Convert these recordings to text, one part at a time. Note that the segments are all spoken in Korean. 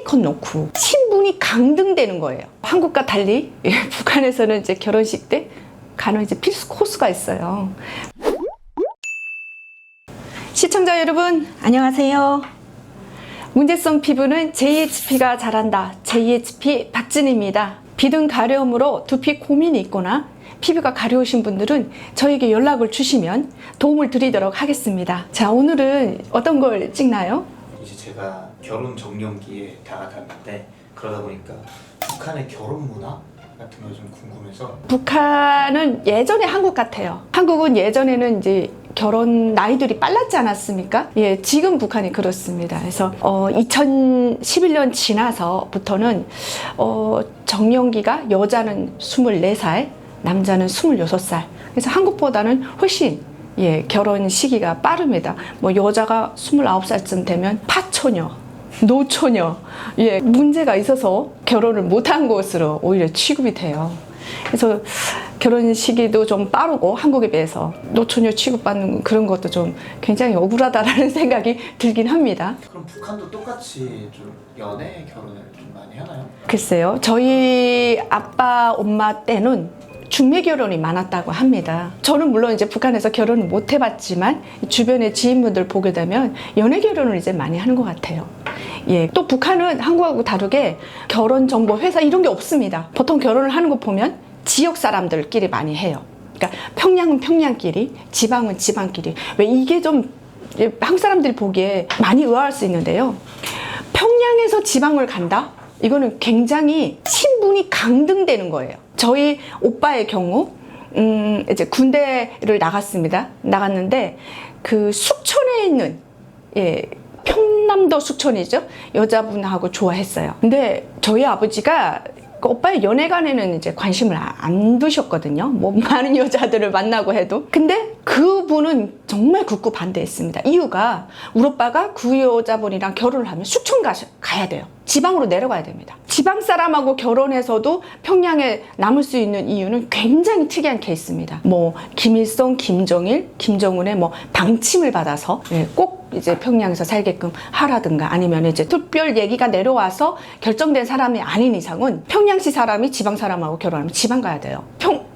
실컷 놓고 신분이 강등되는 거예요. 한국과 달리 북한에서는 이제 결혼식 때 간혹 이제 필수 코스가 있어요. 시청자 여러분 안녕하세요. 문제성 피부는 JHP가 잘한다. JHP 박진희입니다. 비등 가려움으로 두피 고민이 있거나 피부가 가려우신 분들은 저에게 연락을 주시면 도움을 드리도록 하겠습니다. 자, 오늘은 어떤 걸 찍나요? 이제 제가 결혼 정년기에 다가갔는데 그러다 보니까 북한의 결혼 문화 같은 거 좀 궁금해서. 북한은 예전에 한국 같아요. 한국은 예전에는 이제 결혼 나이들이 빨랐지 않았습니까? 예, 지금 북한이 그렇습니다. 그래서 2011년 지나서부터는 정년기가 여자는 24살, 남자는 26살. 그래서 한국보다는 훨씬 결혼 시기가 빠릅니다. 뭐 여자가 29살쯤 되면 파처녀, 노처녀, 문제가 있어서 결혼을 못한 것으로 오히려 취급이 돼요. 그래서 결혼 시기도 좀 빠르고 한국에 비해서 노처녀 취급받는 그런 것도 좀 굉장히 억울하다라는 생각이 들긴 합니다. 그럼 북한도 똑같이 좀 연애 결혼을 좀 많이 하나요? 글쎄요, 저희 아빠 엄마 때는 중매 결혼이 많았다고 합니다. 저는 물론 이제 북한에서 결혼을 못 해봤지만 주변의 지인분들 보게 되면 연애 결혼을 이제 많이 하는 것 같아요. 또 북한은 한국하고 다르게 결혼 정보 회사 이런 게 없습니다. 보통 결혼을 하는 거 보면 지역 사람들끼리 많이 해요. 그러니까 평양은 평양끼리, 지방은 지방끼리. 왜 이게 좀 한국 사람들이 보기에 많이 의아할 수 있는데요. 평양에서 지방을 간다? 이거는 굉장히 신분이 강등되는 거예요. 저희 오빠의 경우 이제 군대를 나갔는데 그 숙천에 있는 평남도 숙천이죠. 여자분하고 좋아했어요. 근데 저희 아버지가 그 오빠의 연애관에는 이제 관심을 안 두셨거든요. 뭐 많은 여자들을 만나고 해도. 근데 그분은 정말 극구 반대했습니다. 이유가 우리 오빠가 그 여자분이랑 결혼을 하면 숙천 가야 돼요. 지방으로 내려가야 됩니다. 지방 사람하고 결혼해서도 평양에 남을 수 있는 이유는 굉장히 특이한 케이스입니다. 뭐 김일성, 김정일, 김정은의 뭐 방침을 받아서 꼭 이제 평양에서 살게끔 하라든가 아니면 이제 특별 얘기가 내려와서 결정된 사람이 아닌 이상은 평양시 사람이 지방 사람하고 결혼하면 지방 가야 돼요.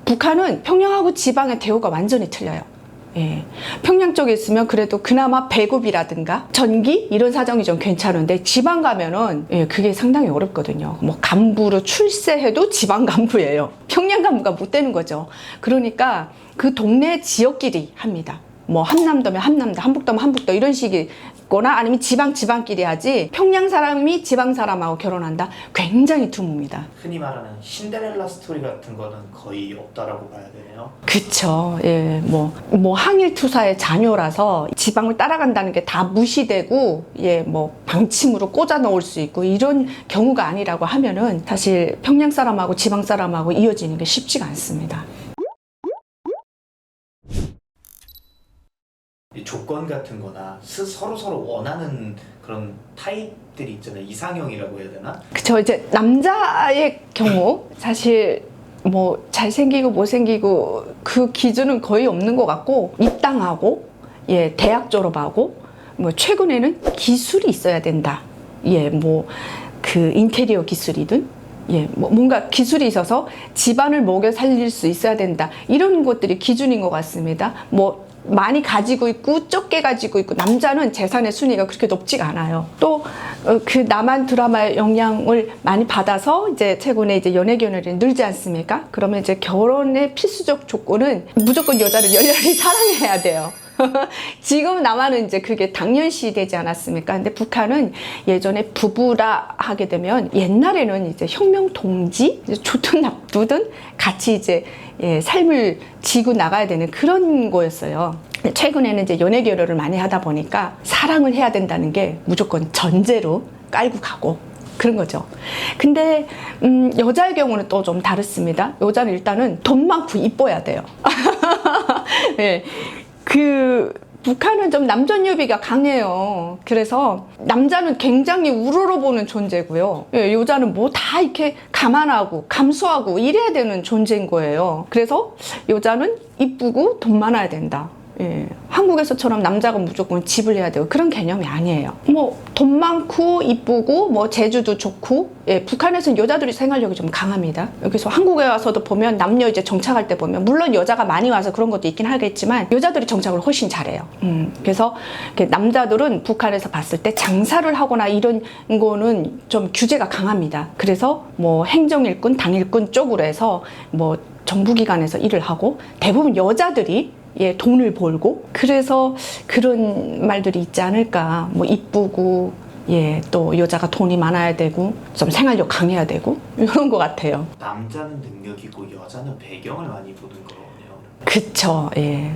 북한은 평양하고 지방의 대우가 완전히 틀려요. 평양 쪽에 있으면 그래도 그나마 배급이라든가 전기 이런 사정이 좀 괜찮은데 지방 가면은 그게 상당히 어렵거든요. 뭐 간부로 출세해도 지방 간부예요. 평양 간부가 못 되는 거죠. 그러니까 그 동네 지역끼리 합니다. 뭐 함남도면 함남도, 한북도면 한북도 이런 식이거나 아니면 지방끼리 하지 평양 사람이 지방 사람하고 결혼한다? 굉장히 드뭅니다. 흔히 말하는 신데렐라 스토리 같은 거는 거의 없다라고 봐야 되네요. 그쵸. 뭐 항일 투사의 자녀라서 지방을 따라간다는 게 다 무시되고 뭐 방침으로 꽂아 넣을 수 있고 이런 경우가 아니라고 하면은 사실 평양 사람하고 지방 사람하고 이어지는 게 쉽지가 않습니다. 이 조건 같은 거나 서로 원하는 그런 타입들이 있잖아요. 이상형이라고 해야 되나? 그쵸. 이제 남자의 경우 사실 뭐 잘생기고 못생기고 그 기준은 거의 없는 것 같고 입당하고 대학 졸업하고 뭐 최근에는 기술이 있어야 된다. 뭐 그 인테리어 기술이든 뭐 뭔가 기술이 있어서 집안을 먹여 살릴 수 있어야 된다. 이런 것들이 기준인 것 같습니다. 뭐 많이 가지고 있고 적게 가지고 있고 남자는 재산의 순위가 그렇게 높지가 않아요. 또 그 남한 드라마의 영향을 많이 받아서 이제 최근에 이제 연애 결혼이 늘지 않습니까? 그러면 이제 결혼의 필수적 조건은 무조건 여자를 열렬히 사랑해야 돼요. 지금 남한은 이제 그게 당연시 되지 않았습니까? 근데 북한은 예전에 부부라 하게 되면 옛날에는 이제 혁명 동지 좋든 나쁘든 같이 이제 삶을 지고 나가야 되는 그런 거였어요. 최근에는 이제 연애 결혼을 많이 하다 보니까 사랑을 해야 된다는 게 무조건 전제로 깔고 가고 그런 거죠. 근데 여자의 경우는 또 좀 다릅니다. 여자는 일단은 돈 많고 이뻐야 돼요. 북한은 좀 남존여비가 강해요. 그래서 남자는 굉장히 우러러보는 존재고요. 여자는 뭐 다 이렇게 감안하고 감수하고 이래야 되는 존재인 거예요. 그래서 여자는 이쁘고 돈 많아야 된다. 예, 한국에서처럼 남자가 무조건 집을 해야 되고 그런 개념이 아니에요. 뭐 돈 많고 이쁘고 뭐 재주도 좋고, 예, 북한에서는 여자들이 생활력이 좀 강합니다. 여기서 한국에 와서도 보면 남녀 이제 정착할 때 보면 물론 여자가 많이 와서 그런 것도 있긴 하겠지만 여자들이 정착을 훨씬 잘해요. 그래서 남자들은 북한에서 봤을 때 장사를 하거나 이런 거는 좀 규제가 강합니다. 그래서 뭐 행정일군, 당일군 쪽으로 해서 뭐 정부기관에서 일을 하고 대부분 여자들이 예, 돈을 벌고 그래서 그런 말들이 있지 않을까. 뭐 이쁘고 예, 또 여자가 돈이 많아야 되고 좀 생활력 강해야 되고 이런 것 같아요. 남자는 능력이고 여자는 배경을 많이 보는 거네요. 그쵸. 예.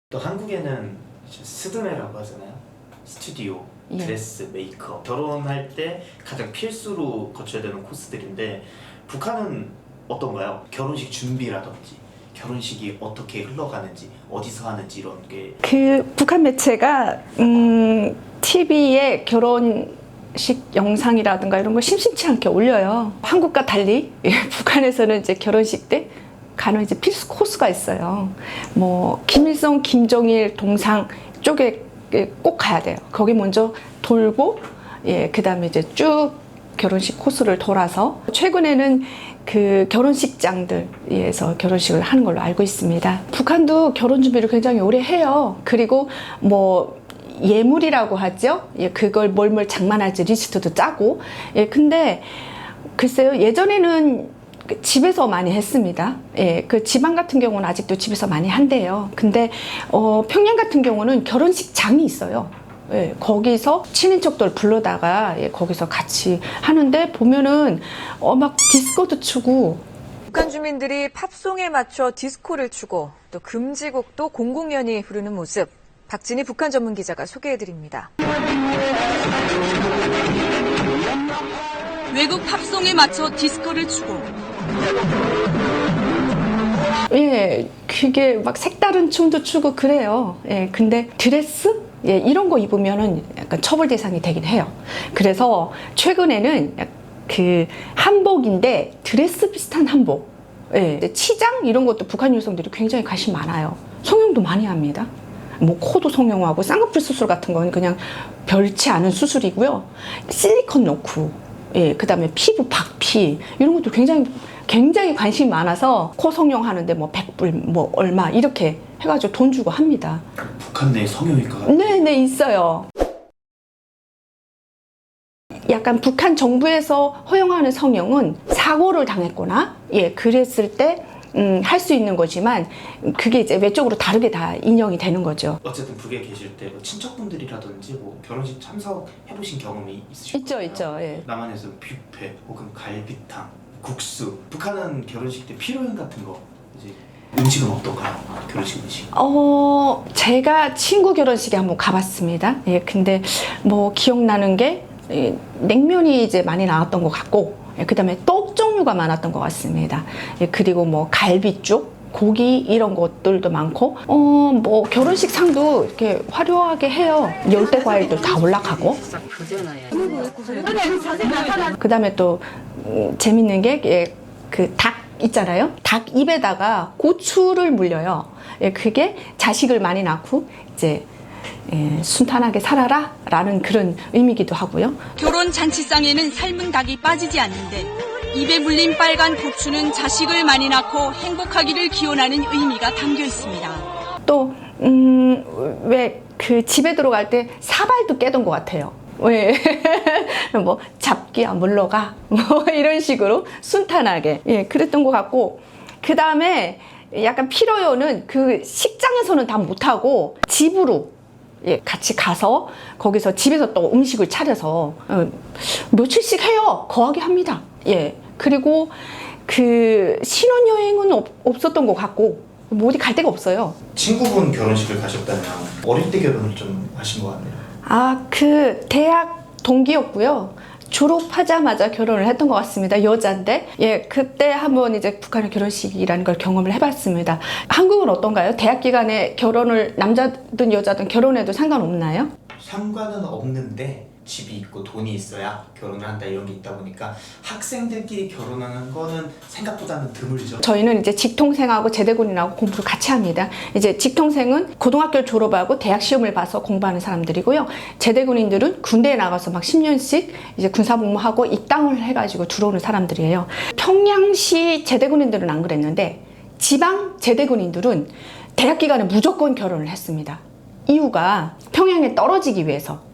또 한국에는 이제 스드메라고 하잖아요. 스튜디오, 예. 드레스, 메이크업. 결혼할 때 가장 필수로 거쳐야 되는 코스들인데 북한은 어떤가요? 결혼식 준비라든지 결혼식이 어떻게 흘러가는지 어디서 하는지 이런 게 그 북한 매체가 TV에 결혼식 영상이라든가 이런 걸 심심치 않게 올려요. 한국과 달리 북한에서는 이제 결혼식 때 가는 이제 필수 코스가 있어요. 뭐 김일성, 김정일 동상 쪽에 꼭 가야 돼요. 거기 먼저 돌고 예, 그다음에 이제 쭉 결혼식 코스를 돌아서 최근에는 그 결혼식장들에서 결혼식을 하는 걸로 알고 있습니다. 북한도 결혼 준비를 굉장히 오래 해요. 그리고 뭐 예물이라고 하죠. 예, 그걸 뭘 장만할지 리스트도 짜고. 예, 근데 글쎄요, 예전에는 집에서 많이 했습니다. 예, 그 지방 같은 경우는 아직도 집에서 많이 한대요. 근데 평양 같은 경우는 결혼식장이 있어요. 예, 거기서 친인척들 불러다가 예, 거기서 같이 하는데 보면은 막 디스코도 추고. 북한 주민들이 팝송에 맞춰 디스코를 추고 또 금지곡도 공공연히 부르는 모습. 박진희 북한 전문 기자가 소개해드립니다. 외국 팝송에 맞춰 디스코를 추고 예, 그게 막 색다른 춤도 추고 그래요. 예, 근데 드레스? 예, 이런 거 입으면은 약간 처벌 대상이 되긴 해요. 그래서 최근에는 그 한복인데 드레스 비슷한 한복. 예, 치장 이런 것도 북한 여성들이 굉장히 관심 많아요. 성형도 많이 합니다. 뭐 코도 성형하고 쌍꺼풀 수술 같은 건 그냥 별치 않은 수술이고요. 실리콘 넣고, 예, 그다음에 피부 박피 이런 것도 굉장히 관심이 많아서 코 성형하는데 뭐 100불 뭐 얼마 이렇게 해가지고 돈 주고 합니다. 북한 내 성형외과가 네, 있어요. 약간 북한 정부에서 허용하는 성형은 사고를 당했거나 예, 그랬을 때 할 수 있는 거지만 그게 이제 외적으로 다르게 다 인정이 되는 거죠. 어쨌든 북에 계실 때 뭐 친척분들이라든지 뭐 결혼식 참석해보신 경험이 있으실까요? 있죠. 예. 남한에서 뷔페 혹은 갈비탕, 국수. 북한은 결혼식 때 피로연 같은 거 이제 음식은 어떤가요? 결혼식 음식. 제가 친구 결혼식에 한번 가봤습니다. 예, 근데 뭐 기억나는 게 냉면이 이제 많이 나왔던 것 같고, 예, 그다음에 떡 종류가 많았던 것 같습니다. 예, 그리고 뭐 갈비죽, 고기 이런 것들도 많고, 뭐 결혼식 상도 이렇게 화려하게 해요. 열대 과일도 다 올라가고. 그다음에 또 재밌는 게 그 닭 있잖아요. 닭 입에다가 고추를 물려요. 예, 그게 자식을 많이 낳고 이제 순탄하게 살아라 라는 그런 의미기도 하고요. 결혼 잔치상에는 삶은 닭이 빠지지 않는데 입에 물린 빨간 고추는 자식을 많이 낳고 행복하기를 기원하는 의미가 담겨 있습니다. 또 왜 그 집에 들어갈 때 사발도 깨던 것 같아요. 왜? 뭐 잡기야 물러가 뭐 이런 식으로 순탄하게 예, 그랬던 것 같고, 그 다음에 약간 피로요는 그 식장에서는 다 못하고 집으로 예, 같이 가서 거기서 집에서 또 음식을 차려서 며칠씩 해요. 거하게 합니다. 예, 그리고 그 신혼여행은 없었던 것 같고 뭐 어디 갈 데가 없어요. 친구분 결혼식을 가셨다면 어릴 때 결혼을 좀 하신 것 같네요. 그 대학 동기였고요. 졸업하자마자 결혼을 했던 것 같습니다. 여자인데 예, 그때 한번 이제 북한의 결혼식이라는 걸 경험을 해봤습니다. 한국은 어떤가요? 대학 기간에 결혼을 남자든 여자든 결혼해도 상관없나요? 상관은 없는데 집이 있고 돈이 있어야 결혼을 한다 이런 게 있다 보니까 학생들끼리 결혼하는 거는 생각보다는 드물죠. 저희는 이제 직통생하고 제대군인하고 공부를 같이 합니다. 이제 직통생은 고등학교를 졸업하고 대학 시험을 봐서 공부하는 사람들이고요. 제대군인들은 군대에 나가서 막 10년씩 이제 군사복무하고 입당을 해가지고 들어오는 사람들이에요. 평양시 제대군인들은 안 그랬는데 지방 제대군인들은 대학 기간에 무조건 결혼을 했습니다. 이유가 평양에 떨어지기 위해서.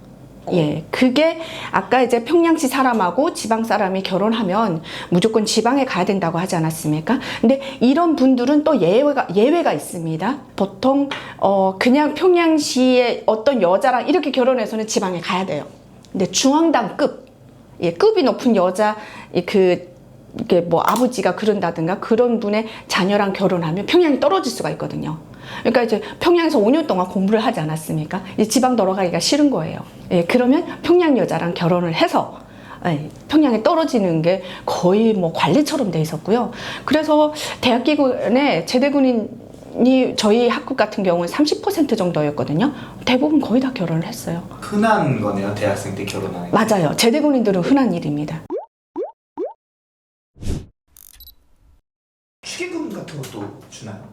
예, 그게 아까 이제 평양시 사람하고 지방 사람이 결혼하면 무조건 지방에 가야 된다고 하지 않았습니까? 근데 이런 분들은 또 예외가 있습니다. 보통 그냥 평양시의 어떤 여자랑 이렇게 결혼해서는 지방에 가야 돼요. 근데 중앙당급, 예, 급이 높은 여자 이게 뭐 아버지가 그런다든가 그런 분의 자녀랑 결혼하면 평양이 떨어질 수가 있거든요. 그러니까 이제 평양에서 5년 동안 공부를 하지 않았습니까? 이제 지방 들어가기가 싫은 거예요. 예, 그러면 평양 여자랑 결혼을 해서 평양에 떨어지는 게 거의 뭐 관리처럼 돼 있었고요. 그래서 대학 기간에 제대군인이 저희 학급 같은 경우는 30% 정도였거든요. 대부분 거의 다 결혼을 했어요. 흔한 거네요, 대학생 때 결혼하는 게. 맞아요. 제대군인들은 흔한 일입니다. 축의금 같은 것도 주나요?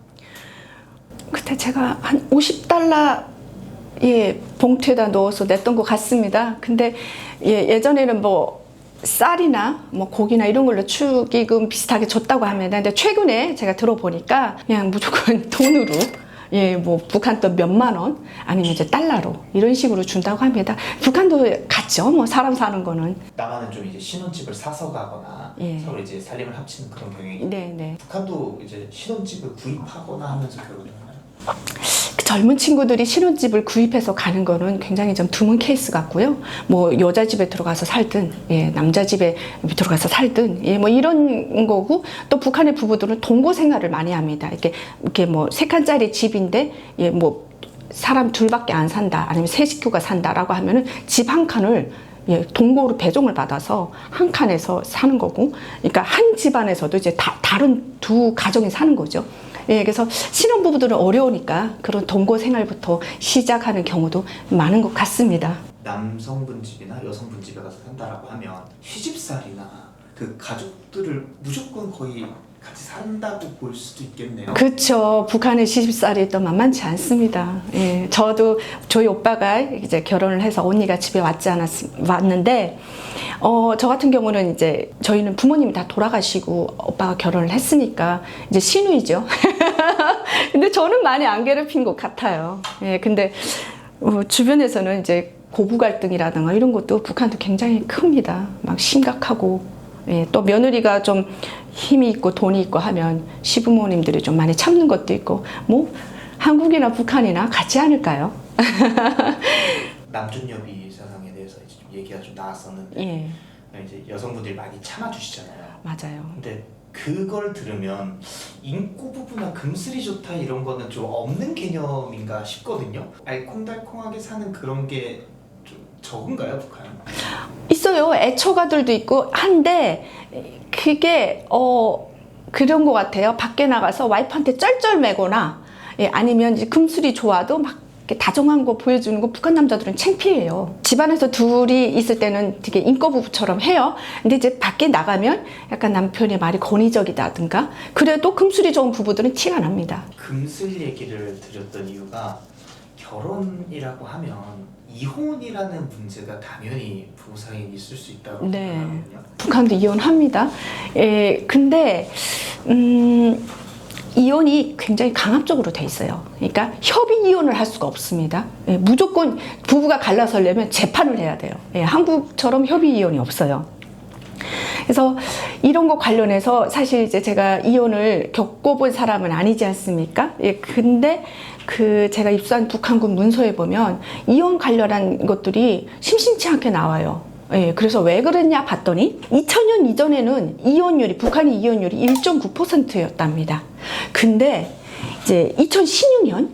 그때 제가 한 50달러 봉투에다 넣어서 냈던 것 같습니다. 근데 예전에는 뭐 쌀이나 뭐 고기나 이런 걸로 축의금 비슷하게 줬다고 합니다. 근데 최근에 제가 들어보니까 그냥 무조건 돈으로 뭐 북한 돈 몇만 원 아니면 이제 달러로 이런 식으로 준다고 합니다. 북한도 같죠. 뭐 사람 사는 거는. 남한은 좀 이제 신혼집을 사서 가거나 서로 이제 살림을 합치는 그런 경향이. 네. 북한도 이제 신혼집을 구입하거나 하면서 결혼을 하나요? 젊은 친구들이 신혼집을 구입해서 가는 거는 굉장히 좀 드문 케이스 같고요. 뭐 여자 집에 들어가서 살든, 남자 집에 들어가서 살든, 뭐 이런 거고, 또 북한의 부부들은 동거 생활을 많이 합니다. 이렇게 뭐 3칸짜리 집인데, 뭐 사람 둘밖에 안 산다, 아니면 3식구가 산다라고 하면은 집 한 칸을 동거로 배정을 받아서 한 칸에서 사는 거고, 그러니까 한 집안에서도 이제 다른 두 가정이 사는 거죠. 그래서 신혼부부들은 어려우니까 그런 동거 생활부터 시작하는 경우도 많은 것 같습니다. 남성분 집이나 여성분 집에 가서 산다라고 하면 시집살이나 그 가족들을 무조건 거의 같이 산다고 볼 수도 있겠네요. 그렇죠. 북한의 시집살이 또 만만치 않습니다. 저도 저희 오빠가 이제 결혼을 해서 언니가 집에 왔는데 저 같은 경우는 이제 저희는 부모님이 다 돌아가시고 오빠가 결혼을 했으니까 이제 시누이죠. 근데 저는 많이 안 괴롭힌 것 같아요. 근데 주변에서는 이제 고부 갈등이라든가 이런 것도 북한도 굉장히 큽니다. 막 심각하고. 또 며느리가 좀 힘이 있고 돈이 있고 하면 시부모님들이 좀 많이 참는 것도 있고 뭐 한국이나 북한이나 같지 않을까요? 남존여비 사상에 대해서 이제 좀 얘기가 좀 나왔었는데 이제 여성분들이 많이 참아주시잖아요. 맞아요. 근데 그걸 들으면 인고 부부나 금슬이 좋다 이런 거는 좀 없는 개념인가 싶거든요. 알콩달콩하게 사는 그런 게 좀 적은가요, 북한은? 있어요. 애처가들도 있고 한데 그게 그런 것 같아요. 밖에 나가서 와이프한테 쩔쩔매거나 아니면 이제 금술이 좋아도 막 이렇게 다정한 거 보여주는 거 북한 남자들은 창피해요. 집안에서 둘이 있을 때는 되게 인과부부처럼 해요. 근데 이제 밖에 나가면 약간 남편의 말이 권위적이다든가 그래도 금술이 좋은 부부들은 티가 납니다. 금슬 얘기를 드렸던 이유가 결혼이라고 하면 이혼이라는 문제가 당연히 부부 사이에 있을 수 있다고 생각하거든요. 북한도 이혼합니다. 근데 이혼이 굉장히 강압적으로 돼 있어요. 그러니까 협의 이혼을 할 수가 없습니다. 무조건 부부가 갈라서려면 재판을 해야 돼요. 한국처럼 협의 이혼이 없어요. 그래서 이런 거 관련해서 사실 이제 제가 이혼을 겪어본 사람은 아니지 않습니까? 근데 제가 입수한 북한군 문서에 보면 이혼 관련한 것들이 심심치 않게 나와요. 그래서 왜 그랬냐 봤더니 2000년 이전에는 북한의 이혼율이 1.9%였답니다. 근데 이제 2016년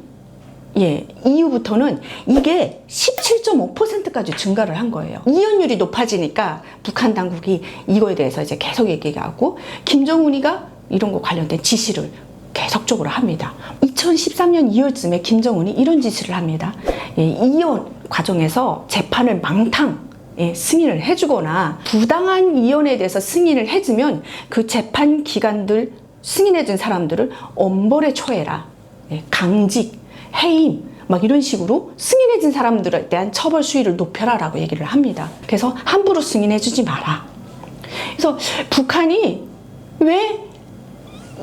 이후부터는 이게 17.5%까지 증가를 한 거예요. 이혼율이 높아지니까 북한 당국이 이거에 대해서 이제 계속 얘기하고 김정은이가 이런 거 관련된 지시를 계속적으로 합니다. 2013년 2월쯤에 김정은이 이런 지시를 합니다. 이혼 과정에서 재판을 망탕 승인을 해주거나 부당한 이혼에 대해서 승인을 해주면 그 재판 기관들 승인해준 사람들을 엄벌에 처해라, 강직, 해임 막 이런 식으로 승인해준 사람들에 대한 처벌 수위를 높여라라고 얘기를 합니다. 그래서 함부로 승인해주지 마라. 그래서 북한이 왜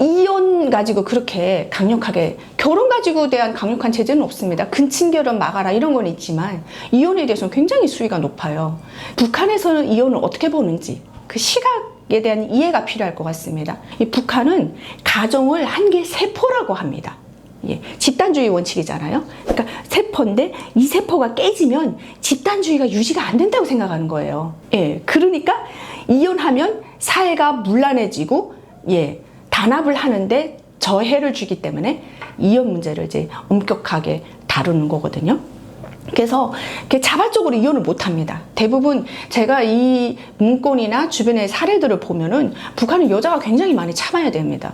이혼 가지고 그렇게 강력하게, 결혼 가지고 대한 강력한 제재는 없습니다. 근친결혼 막아라 이런 건 있지만 이혼에 대해서는 굉장히 수위가 높아요. 북한에서는 이혼을 어떻게 보는지 그 시각에 대한 이해가 필요할 것 같습니다. 이 북한은 가정을 한 개의 세포라고 합니다. 집단주의 원칙이잖아요. 그러니까 세포인데 이 세포가 깨지면 집단주의가 유지가 안 된다고 생각하는 거예요. 그러니까 이혼하면 사회가 문란해지고 단합을 하는데 저해를 주기 때문에 이혼 문제를 이제 엄격하게 다루는 거거든요. 그래서 자발적으로 이혼을 못 합니다. 대부분 제가 이 문건이나 주변의 사례들을 보면은 북한은 여자가 굉장히 많이 참아야 됩니다.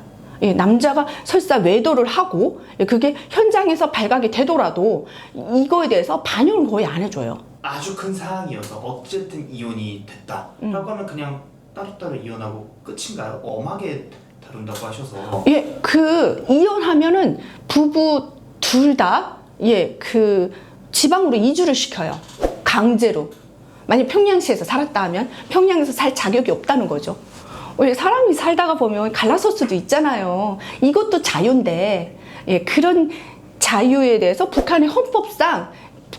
남자가 설사 외도를 하고 그게 현장에서 발각이 되더라도 이거에 대해서 반영을 거의 안 해줘요. 아주 큰 사항이어서 어쨌든 이혼이 됐다라고 하면 그냥 따로따로 이혼하고 끝인가요? 엄하게 다룬다고 하셔서. 그 이혼하면은 부부 둘 다 그 지방으로 이주를 시켜요. 강제로. 만약 평양시에서 살았다 하면 평양에서 살 자격이 없다는 거죠. 사람이 살다가 보면 갈라설 수도 있잖아요. 이것도 자유인데 그런 자유에 대해서 북한의 헌법상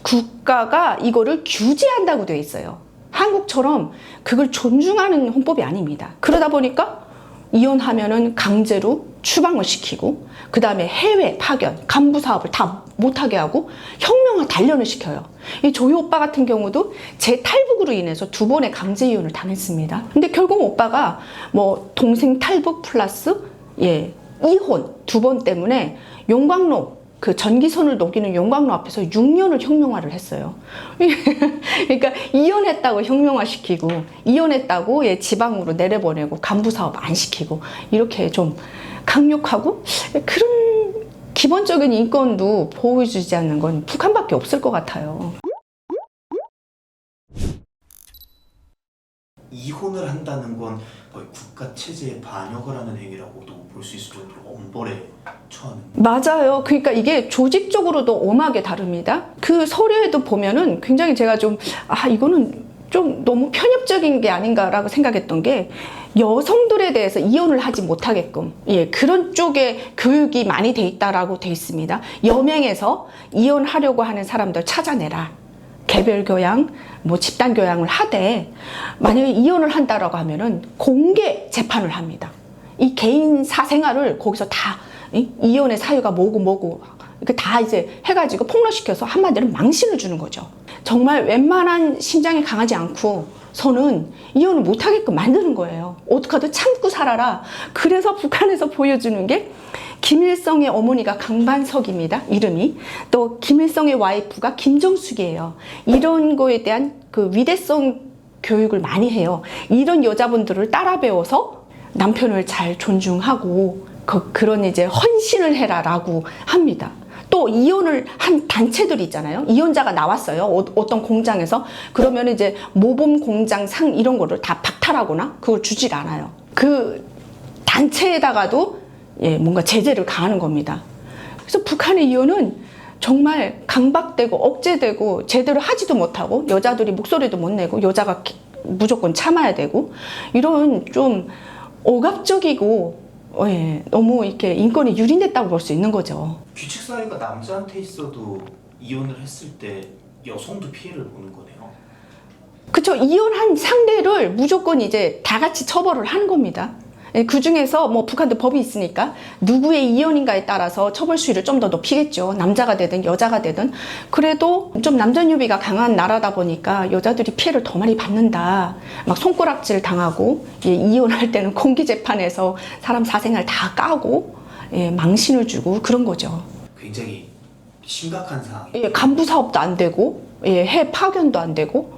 국가가 이거를 규제한다고 되어 있어요. 한국처럼 그걸 존중하는 헌법이 아닙니다. 그러다 보니까 이혼하면은 강제로 추방을 시키고 그 다음에 해외 파견, 간부 사업을 다 못하게 하고 혁명화 단련을 시켜요. 이 조이 오빠 같은 경우도 재탈북으로 인해서 2번의 강제 이혼을 당했습니다. 근데 결국 오빠가 뭐 동생 탈북 플러스 이혼 2번 때문에 용광로 그 전기선을 녹이는 용광로 앞에서 6년을 혁명화를 했어요. 그러니까 이혼했다고 혁명화 시키고 이혼했다고 지방으로 내려보내고 간부 사업 안 시키고 이렇게 좀 강력하고 그런 기본적인 인권도 보호해주지 않는 건 북한밖에 없을 것 같아요. 이혼을 한다는 건 거의 국가 체제에 반역을 하는 행위라고도 볼 수 있을 정도로 엄벌에 처하는. 맞아요. 그러니까 이게 조직적으로도 엄하게 다룹니다. 그 서류에도 보면은 굉장히 제가 좀 이거는 좀 너무 편협적인 게 아닌가라고 생각했던 게 여성들에 대해서 이혼을 하지 못하게끔 그런 쪽에 교육이 많이 돼 있다라고 돼 있습니다. 여명에서 이혼하려고 하는 사람들 찾아내라. 개별 교양, 뭐 집단 교양을 하되 만약에 이혼을 한다라고 하면은 공개 재판을 합니다. 이 개인 사생활을 거기서 다 이혼의 사유가 뭐고 이렇게 다 이제 해가지고 폭로시켜서 한마디로 망신을 주는 거죠. 정말 웬만한 심장이 강하지 않고서는 이혼을 못하게끔 만드는 거예요. 어떡하든 참고 살아라. 그래서 북한에서 보여주는 게 김일성의 어머니가 강반석입니다. 이름이. 또 김일성의 와이프가 김정숙이에요. 이런 거에 대한 그 위대성 교육을 많이 해요. 이런 여자분들을 따라 배워서 남편을 잘 존중하고 그런 이제 헌신을 해라라고 합니다. 또 이혼을 한 단체들이 있잖아요. 이혼자가 나왔어요. 어떤 공장에서. 그러면 이제 모범 공장 상 이런 거를 다 박탈하거나 그걸 주질 않아요. 그 단체에다가도 뭔가 제재를 가하는 겁니다. 그래서 북한의 이혼은 정말 강박되고 억제되고 제대로 하지도 못하고 여자들이 목소리도 못 내고 여자가 무조건 참아야 되고 이런 좀 억압적이고 너무 이렇게 인권이 유린됐다고 볼 수 있는 거죠. 규칙 사유가 남자한테 있어도 이혼을 했을 때 여성도 피해를 보는 거네요. 그렇죠. 이혼한 상대를 무조건 이제 다 같이 처벌을 하는 겁니다. 그 중에서 뭐 북한도 법이 있으니까 누구의 이혼인가에 따라서 처벌 수위를 좀 더 높이겠죠. 남자가 되든 여자가 되든. 그래도 좀 남전유비가 강한 나라다 보니까 여자들이 피해를 더 많이 받는다. 막 손가락질 당하고 이혼할 때는 공기재판에서 사람 사생활 다 까고 망신을 주고 그런 거죠. 굉장히 심각한 상황. 간부 사업도 안 되고 해 파견도 안 되고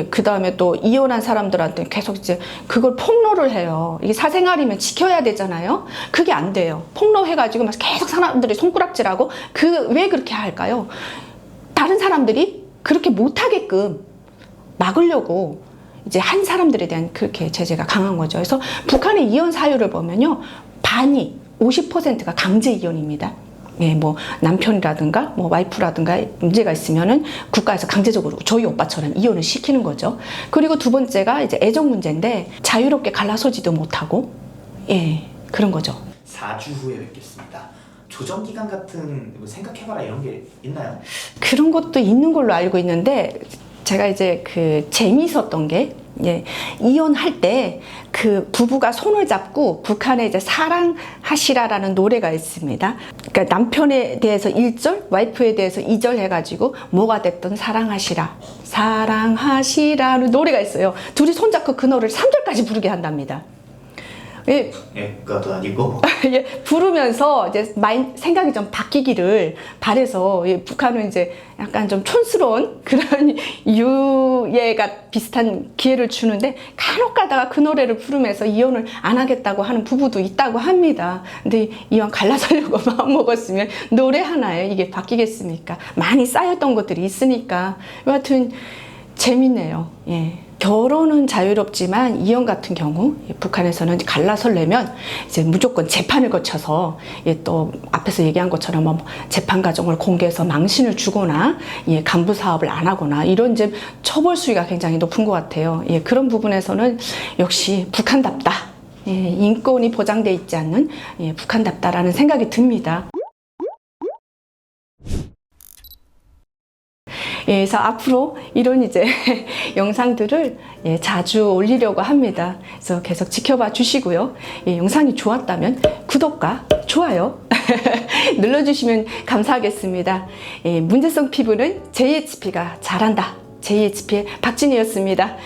그 다음에 또 이혼한 사람들한테 계속 이제 그걸 폭로를 해요. 이게 사생활이면 지켜야 되잖아요. 그게 안 돼요. 폭로해가지고 막 계속 사람들이 손가락질하고 왜 그렇게 할까요? 다른 사람들이 그렇게 못하게끔 막으려고 이제 한 사람들에 대한 그렇게 제재가 강한 거죠. 그래서 북한의 이혼 사유를 보면요, 반이 50%가 강제 이혼입니다. 예, 뭐 남편이라든가 뭐 와이프라든가 문제가 있으면은 국가에서 강제적으로 저희 오빠처럼 이혼을 시키는 거죠. 그리고 두 번째가 이제 애정 문제인데 자유롭게 갈라서지도 못하고, 예, 그런 거죠. 4주 후에 뵙겠습니다. 조정 기간 같은 뭐 생각해봐라 이런 게 있나요? 그런 것도 있는 걸로 알고 있는데, 제가 이제 그 재미있었던 게, 예, 이혼할 때 그 부부가 손을 잡고 북한에 이제 사랑하시라라는 노래가 있습니다. 그러니까 남편에 대해서 1절, 와이프에 대해서 2절 해가지고 뭐가 됐든 사랑하시라, 사랑하시라는 노래가 있어요. 둘이 손잡고 그 노래를 3절까지 부르게 한답니다. 예, 애가도 아니고. 예, 부르면서 이제 생각이 좀 바뀌기를 바래서, 예, 북한은 이제 약간 좀 촌스러운 그런 유예가 비슷한 기회를 주는데 간혹 가다가 그 노래를 부르면서 이혼을 안 하겠다고 하는 부부도 있다고 합니다. 근데 이왕 갈라서려고 마음먹었으면 노래 하나에 이게 바뀌겠습니까? 많이 쌓였던 것들이 있으니까. 여하튼 재밌네요. 예. 결혼은 자유롭지만 이혼 같은 경우 북한에서는 갈라설려면 이제 무조건 재판을 거쳐서, 예, 또 앞에서 얘기한 것처럼 뭐 재판 과정을 공개해서 망신을 주거나, 예, 간부 사업을 안 하거나 이런 이제 처벌 수위가 굉장히 높은 것 같아요. 예, 그런 부분에서는 역시 북한답다. 예, 인권이 보장돼 있지 않는, 예, 북한답다라는 생각이 듭니다. 예, 그래서 앞으로 이런 이제 영상들을, 예, 자주 올리려고 합니다. 그래서 계속 지켜봐 주시고요. 예, 영상이 좋았다면 구독과 좋아요 눌러주시면 감사하겠습니다. 예, 문제성 피부는 JHP가 잘한다. JHP의 박진희였습니다.